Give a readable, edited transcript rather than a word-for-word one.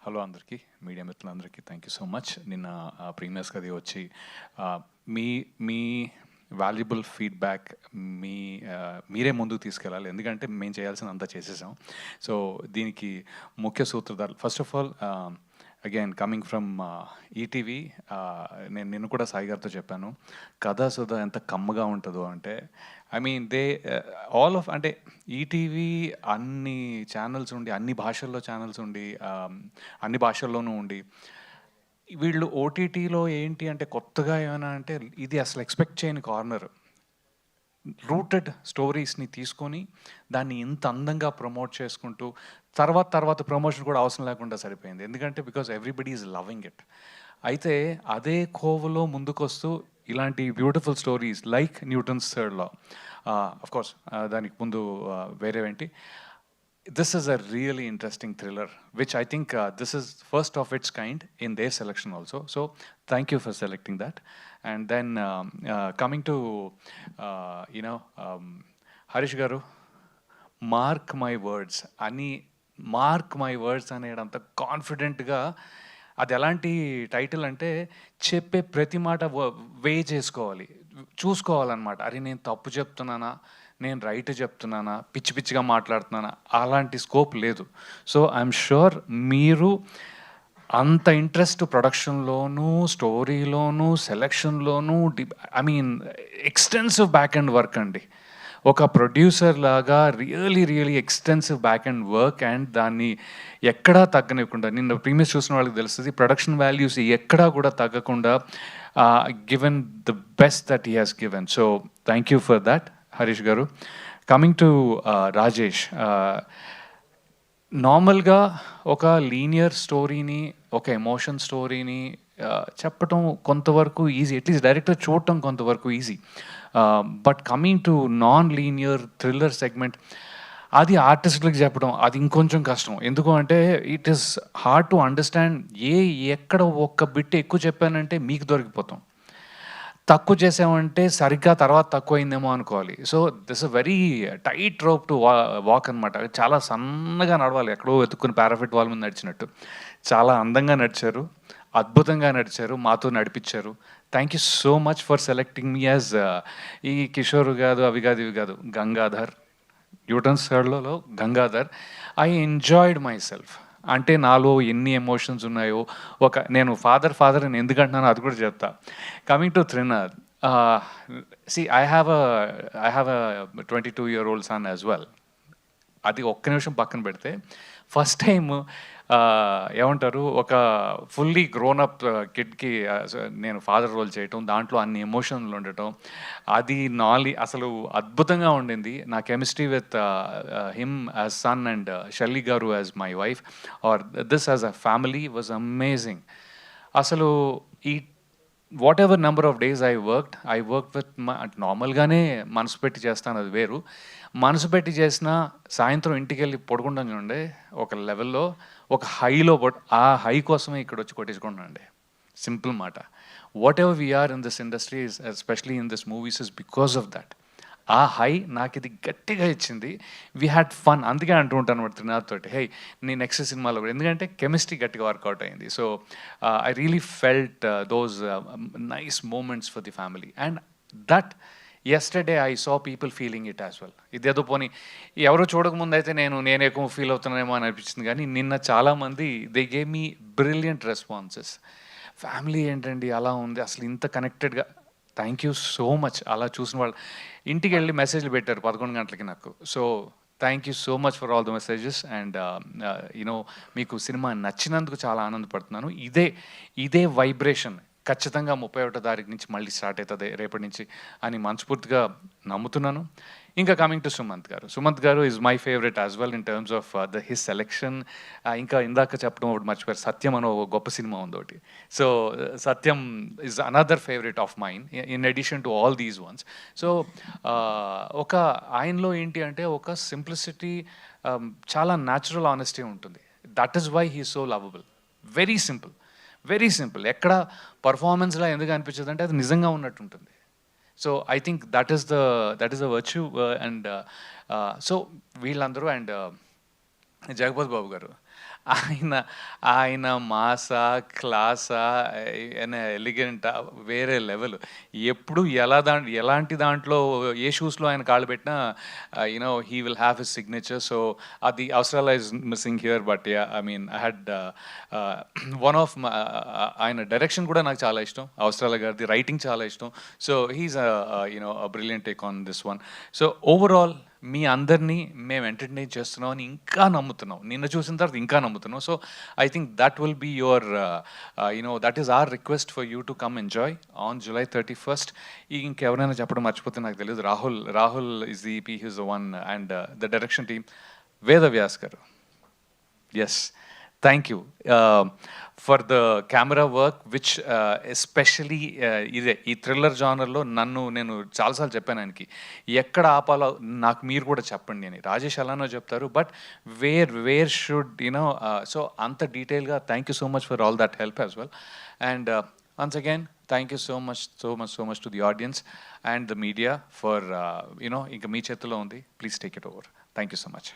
Hello అందరికీ, media మిత్రులందరికీ thank you so much. నిన్న ప్రీమియర్స్ అది వచ్చి మీ మీ వాల్యుబుల్ ఫీడ్బ్యాక్ మీరే ముందుకు తీసుకెళ్ళాలి, ఎందుకంటే మేము చేయాల్సిన అంతా చేసేసాం. సో దీనికి ముఖ్య సూత్రధారులు, first of all again coming from ETV, నేను నిన్ను కూడా సాయి గారితో చెప్పాను, కథా సుధా ఎంత కమ్మగా ఉంటుందో అంటే, ఐ మీన్ ఆల్ ఆఫ్ అంటే ఈటీవీ అన్ని ఛానల్స్ ఉండి, అన్ని భాషల్లో ఛానల్స్ ఉండి, అన్ని భాషల్లోనూ ఉండి, వీళ్ళు ఓటీటీలో ఏంటి అంటే కొత్తగా ఏమైనా అంటే ఇది అసలు ఎక్స్పెక్ట్ చేయని కార్నర్. రూటెడ్ స్టోరీస్ని తీసుకొని దాన్ని ఇంత అందంగా ప్రమోట్ చేసుకుంటూ తర్వాత ప్రమోషన్ కూడా అవసరం లేకుండా సరిపోయింది, ఎందుకంటే because everybody is loving it. అయితే అదే కోవలో ముందుకొస్తూ ఇలాంటి beautiful stories like Newton's third law, of course దానికి ముందు వేరేవేంటి, this is a really interesting thriller, which I think this is first of its kind in their selection also. So thank you for selecting that. And then coming to Harish garu, mark my words అని, mark my words అనేదంత కాన్ఫిడెంట్గా, అది ఎలాంటి title అంటే చెప్పే ప్రతి మాట చేసుకోవాలి, చూసుకోవాలన్నమాట. అరే నేను తప్పు చెప్తున్నానా, నేను రైట్ చెప్తున్నానా, పిచ్చి పిచ్చిగా మాట్లాడుతున్నానా, అలాంటి స్కోప్ లేదు. సో ఐఎమ్ షూర్ మీరు అంత ఇంట్రెస్ట్ ప్రొడక్షన్లోనూ, స్టోరీలోనూ, సెలెక్షన్లోనూ, I mean extensive backend work అండి. ఒక ప్రొడ్యూసర్ లాగా really extensive backend work, and దాన్ని ఎక్కడా తగ్గనివ్వకుండా, నిన్న ప్రీమియర్స్ చూసిన వాళ్ళకి తెలుస్తుంది, ప్రొడక్షన్ వాల్యూస్ ఎక్కడా కూడా తగ్గకుండా given the best that he has given. So thank you for that Harish garu. Coming to Rajesh, నార్మల్గా ఒక లీనియర్ స్టోరీని, ఒక ఎమోషన్ స్టోరీని చెప్పటం కొంతవరకు ఈజీ, అట్లీస్ట్ డైరెక్టర్ చూడటం కొంతవరకు easy. But coming to non linear thriller segment, అది ఆర్టిస్టులకు చెప్పడం అది ఇంకొంచెం కష్టం. ఎందుకు అంటే it is hard to understand. ఎక్కడ ఒక్క బిట్ ఎక్కువ చెప్పానంటే మీకు దొరికిపోతాం, తక్కువ చేసామంటే సరిగ్గా తర్వాత తక్కువ అయిందేమో అనుకోవాలి. So this a very tight rope to walk అనమాట. చాలా సన్నగా నడవాలి, ఎక్కడో వెతుక్కుని పారాఫిట్ వాల్ మీద నడిచినట్టు. చాలా అందంగా నడిచారు, అద్భుతంగా నడిచారు, మాతో నడిపించారు. Thank you so much for selecting me as ఈ కిషోర్ కాదు, అవి కాదు, ఇవి కాదు, గంగాధర్, న్యూటన్స్ థర్డ్లో Gangadhar. I enjoyed myself. అంటే నాలో ఎన్ని ఎమోషన్స్ ఉన్నాయో, నేను ఫాదర్ అని ఎందుకంటున్నానో అది కూడా చెప్తా. Coming to Trinath, see I have a 22-year-old son as well. అది ఒక్క నిమిషం పక్కన పెడితే, ఫస్ట్ టైం ఏమంటారు, ఒక ఫుల్లీ గ్రోనప్ కిడ్కి నేను ఫాదర్ రోల్ చేయటం, దాంట్లో అన్ని ఎమోషన్లు ఉండటం, అది అసలు అద్భుతంగా ఉండింది. నా chemistry with him as son and Shelly garu as my wife, or this as a family was amazing. అసలు ఈ whatever number of days I worked with నార్మల్గానే మనసు పెట్టి చేస్తాను, అది వేరు. మనసు పెట్టి చేసిన సాయంత్రం ఇంటికి వెళ్ళి పడుకుంటాం చూడండి, ఒక లెవెల్లో, ఒక హైలో, ఆ హై కోసమే ఇక్కడ వచ్చి కొట్టించుకుంటానండి. సింపుల్ మాట. Whatever we are in this industry, especially in this movies, is because of that. ఆ హై నాకు ఇది గట్టిగా ఇచ్చింది. We had fun. అందుకే అంటూ ఉంటాను అనమాట త్రినాథ్ తోటి, హే నీ నెక్స్ట్ సినిమాలో కూడా, ఎందుకంటే కెమిస్ట్రీ గట్టిగా వర్కౌట్ అయింది. So I really felt those nice moments for the family. And that yesterday I saw people feeling it as well. ఇదేదో పోనీ ఎవరో చూడకముందు అయితే నేను ఎక్కువ ఫీల్ అవుతున్నానేమో అని అనిపించింది, కానీ నిన్న చాలామంది they gave me brilliant responses. Family ఏంటండి అలా ఉంది, అసలు ఇంత కనెక్టెడ్గా, థ్యాంక్ యూ సో మచ్. అలా చూసిన వాళ్ళు ఇంటికి వెళ్ళి మెసేజ్లు పెట్టారు 11 గంటలకి నాకు. So thank you so much for all the messages. And మీకు సినిమా నచ్చినందుకు చాలా ఆనందపడుతున్నాను. ఇదే వైబ్రేషన్ ఖచ్చితంగా 31వ తారీఖు నుంచి మళ్ళీ స్టార్ట్ అవుతుంది రేపటి నుంచి అని మనస్ఫూర్తిగా నమ్ముతున్నాను. ఇంకా కమింగ్ టు సుమంత్ గారు is my favourite as well in terms of his selection. ఇంకా ఇందాక చెప్పడం ఒకటి మర్చిపోయారు, సత్యం అని ఒక గొప్ప సినిమా ఉంది ఒకటి. So Satyam is another favourite of mine in addition to all these ones. So ఒక ఆయనలో ఏంటి అంటే ఒక సింప్లిసిటీ, చాలా న్యాచురల్ ఆనెస్టీ ఉంటుంది. That is why he so lovable. Very simple. ఎక్కడ పర్ఫార్మెన్స్లా ఎందుకు అనిపించదు అంటే అది నిజంగా ఉన్నట్టు ఉంటుంది. So I think that is the virtue. And so వీళ్ళందరూ, అండ్ జగపతి బాబు గారు, ఆయన ఆయన మాసా, క్లాసా, ఎలిగెంటా వేరే లెవెల్. ఎప్పుడు ఎలాంటి దాంట్లో ఏ షూస్‌లో ఆయన కాళ్ళు పెట్టినా he will have his signature. So అది Avasarala is missing here. But yeah! I mean I had one of ఆయన డైరెక్షన్ కూడా నాకు చాలా ఇష్టం. అవసరాల గారిది రైటింగ్ చాలా ఇష్టం. So he's brilliant take on this one. So overall మీ అందరినీ మేము ఎంటర్టైన్ చేస్తున్నాం అని ఇంకా నమ్ముతున్నాం. నిన్న చూసిన తర్వాత ఇంకా నమ్ముతున్నాం. So I think that will be your that is our request for you to come enjoy on July 31st. ఇంకెవరైనా చెప్పడం మర్చిపోతే నాకు తెలియదు. Rahul is the EP, he's the one, and the direction team Vedavyas garu. Yes, thank you for the camera work which especially ఇదే ఈ thriller జానర్లో నేను చాలాసార్లు చెప్పాను ఆయనకి ఎక్కడ ఆపాలో నాకు మీరు కూడా చెప్పండి అని. రాజేష్ అలానో చెప్తారు, బట్ వేర్ షుడ్ సో అంత డీటెయిల్గా thank you so much for all that help as well. And once again thank you so much to the audience and the media for ఇంకా మీ చేతిలో ఉంది. Please take it over. Thank you so much.